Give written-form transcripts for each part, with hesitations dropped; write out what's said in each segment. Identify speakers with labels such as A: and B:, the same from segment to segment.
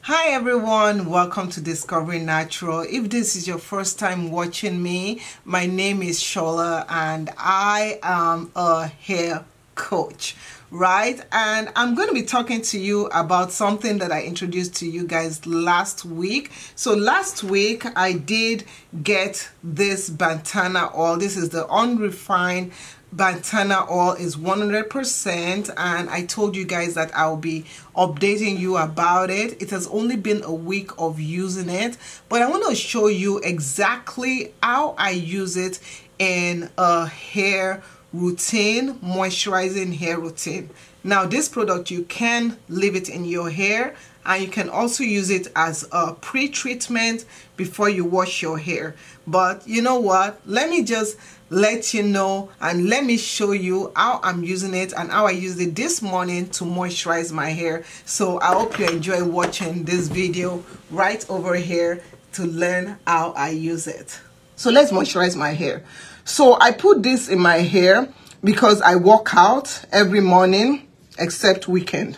A: Hi everyone, welcome to Discovering Natural. If this is your first time watching me, my name is Shola and I am a hair coach, right? And I'm going to be talking to you about something that I introduced to you guys last week. So last week I did get this Batana oil. This is the unrefined Batana oil, is 100%, and I told you guys that I'll be updating you about it. It has only been a week of using it, but I want to show you exactly how I use it in a hair routine, moisturizing hair routine. Now this product, you can leave it in your hair and you can also use it as a pre-treatment before you wash your hair. But you know what, let me just let you know and let me show you how I'm using it and how I used it this morning to moisturize my hair. So I hope you enjoy watching this video right over here to learn how I use it. So let's moisturize my hair. So I put this in my hair because I work out every morning except weekend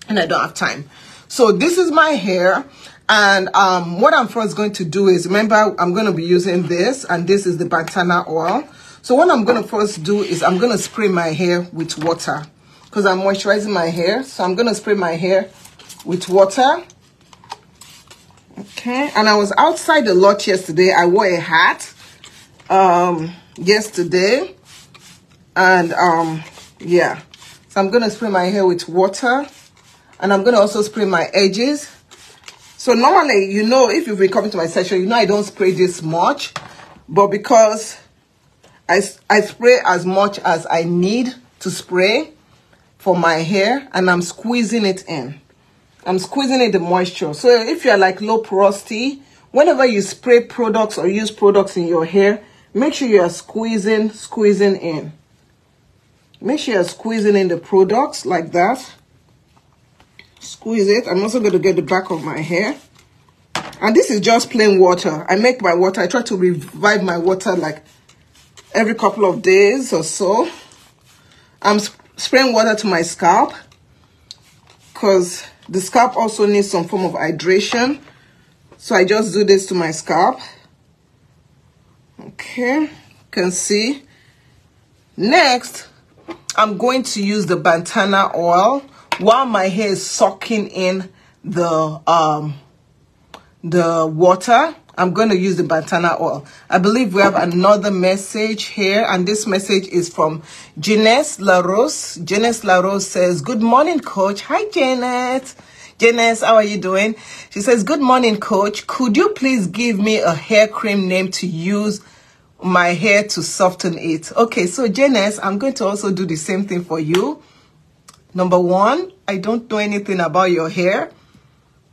A: and I don't have time. So this is my hair, and what I'm first going to do is, remember, I'm going to be using this, and this is the Batana oil. So what I'm going to first do is I'm going to spray my hair with water because I'm moisturizing my hair. So I'm going to spray my hair with water. Okay, and I was outside a lot yesterday. I wore a hat yesterday, and yeah, so I'm going to spray my hair with water. And I'm going to also spray my edges. So normally, you know, if you've been coming to my session, you know I don't spray this much. But because I spray as much as I need to spray for my hair, and I'm squeezing it in. I'm squeezing in the moisture. So if you're like low porosity, whenever you spray products or use products in your hair, make sure you are squeezing in. Make sure you're squeezing in the products like that. Squeeze it. I'm also going to get the back of my hair, and this is just plain water. I make my water, I try to revive my water like every couple of days or so. I'm spraying water to my scalp because the scalp also needs some form of hydration, so I just do this to my scalp. Okay, you can see. Next, I'm going to use the Batana oil while my hair is soaking in the water. I'm going to use the Batana oil. I believe we have another message here, and this message is from Jeunesse LaRose. Jeunesse LaRose says, "Good morning, coach." Hi, Janet. Jeunesse, how are you doing? She says, "Good morning, coach. Could you please give me a hair cream name to use my hair to soften it?" Okay, so Jeunesse, I'm going to also do the same thing for you. Number one, I don't know anything about your hair.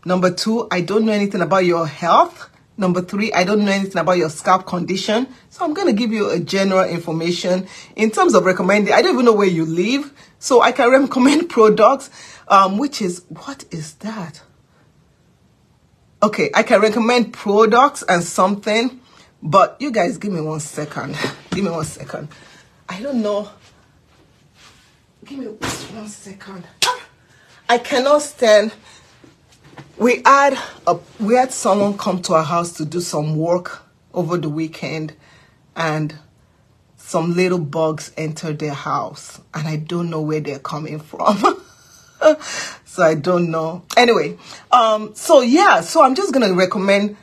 A: Number two, I don't know anything about your health. Number three, I don't know anything about your scalp condition. So I'm going to give you a general information. In terms of recommending, I don't even know where you live. So I can recommend products, which is, what is that? Okay, I can recommend products and something, but you guys give me 1 second. Give me 1 second. I don't know. Give me 1 second. I cannot stand. We had someone come to our house to do some work over the weekend, and some little bugs entered their house, and I don't know where they're coming from. So I don't know. Anyway, so yeah, so I'm just gonna recommend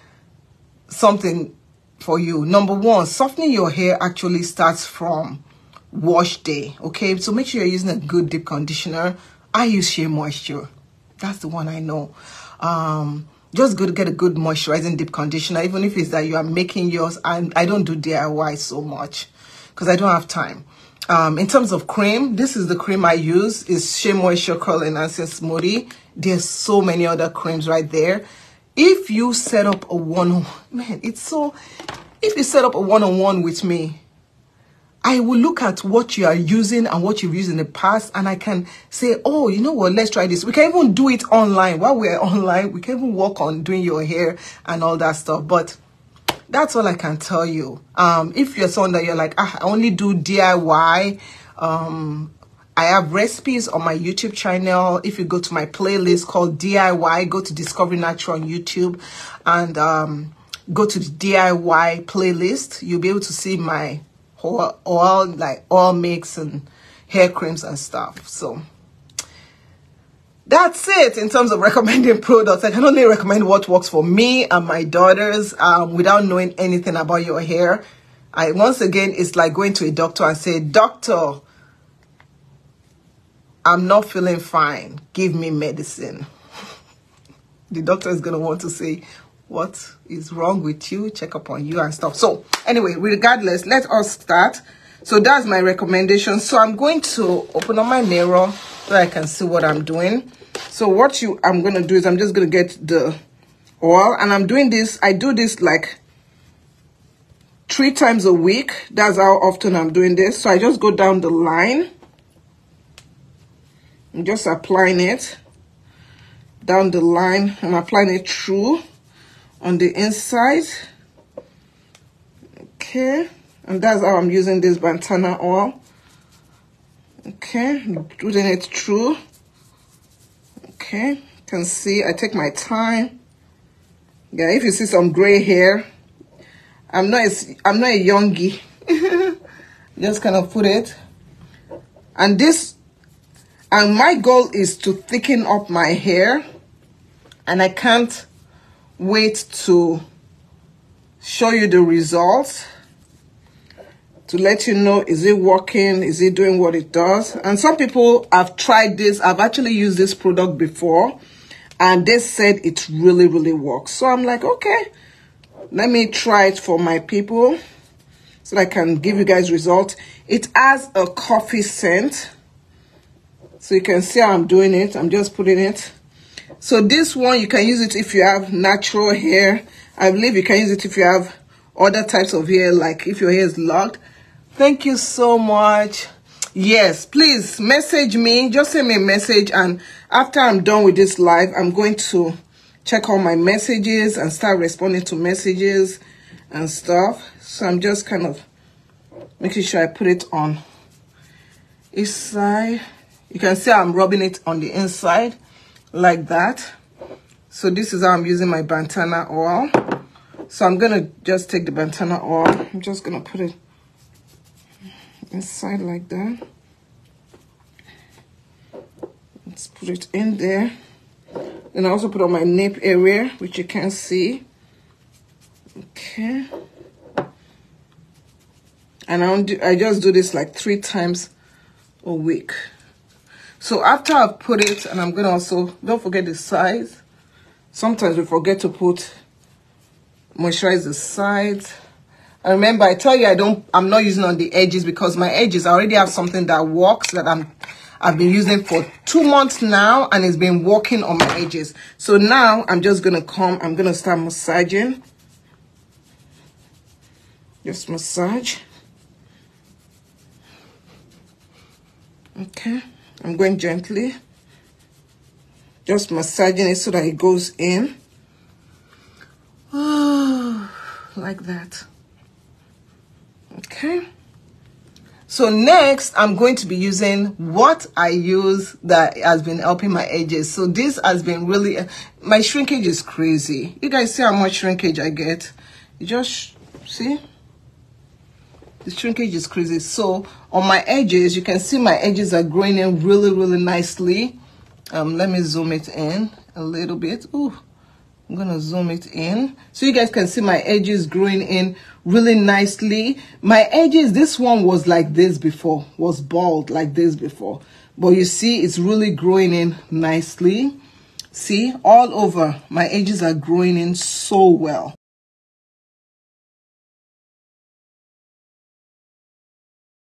A: something for you. Number one, softening your hair actually starts from wash day. Okay, so make sure you're using a good deep conditioner. I use Shea Moisture. That's the one I know. Just go to get a good moisturizing deep conditioner, even if it's that you are making yours. And I don't do DIY so much because I don't have time. In terms of cream, this is the cream I use. Is Shea Moisture Curl Enhancing Smoothie. There's so many other creams right there. If you set up a if you set up a one-on-one with me, I will look at what you are using and what you've used in the past, and I can say, oh, you know what, let's try this. We can even do it online. While we're online, we can even work on doing your hair and all that stuff. But that's all I can tell you. If you're someone that you're like, I only do DIY, I have recipes on my YouTube channel. If you go to my playlist called DIY, go to Discovery Natural on YouTube and go to the DIY playlist. You'll be able to see my oil, like oil mix and hair creams and stuff. So that's it in terms of recommending products. I can only recommend what works for me and my daughters without knowing anything about your hair. Once again, it's like going to a doctor and say, doctor, I'm not feeling fine. Give me medicine. The doctor is going to want to say, what is wrong with you? Check up on you and stuff. So anyway, regardless, let us start. So that's my recommendation. So I'm going to open up my mirror so I can see what I'm doing. So what I'm going to do is I'm just going to get the oil, and I'm doing this. I do this like 3 times a week. That's how often I'm doing this. So I just go down the line. I'm just applying it down the line. I'm applying it through on the inside. Okay. And that's how I'm using this Batana oil. Okay. Putting it through. Okay. You can see I take my time. Yeah, if you see some gray hair, I'm not a youngie. Just kind of put it. And my goal is to thicken up my hair, and I can't wait to show you the results, to let you know, is it working, is it doing what it does. And some people have tried this. I've actually used this product before, and they said it really, really works. So I'm like, okay, let me try it for my people so that I can give you guys results. It has a coffee scent. So you can see how I'm doing it. I'm just putting it. So this one, you can use it if you have natural hair. I believe you can use it if you have other types of hair, like if your hair is locked. Thank you so much. Yes, please message me. Just send me a message. And after I'm done with this live, I'm going to check all my messages and start responding to messages and stuff. So I'm just kind of making sure I put it on each side. You can see I'm rubbing it on the inside like that. So this is how I'm using my Batana oil. So I'm going to just take the Batana oil. I'm just going to put it inside like that. Let's put it in there. And I also put on my nape area, which you can see. Okay. And I just do this like 3 times a week. So after I've put it, and I'm going to also, don't forget the sides. Sometimes we forget to moisturize the sides. And remember, I tell you, I'm not using on the edges, because my edges, I already have something that works that I've been using for 2 months now, and it's been working on my edges. So now I'm just going to I'm going to start massaging. Just massage. Okay. I'm going gently, just massaging it so that it goes in. Like that. Okay. So next, I'm going to be using what I use that has been helping my edges. So this has been really, my shrinkage is crazy. You guys see how much shrinkage I get? You just see? The shrinkage is crazy. So on my edges, you can see my edges are growing in really, really nicely. Let me zoom it in a little bit. Ooh, I'm gonna zoom it in so you guys can see my edges growing in really nicely. My edges, this one was like this before, was bald like this before, but you see it's really growing in nicely. See, all over my edges are growing in so well.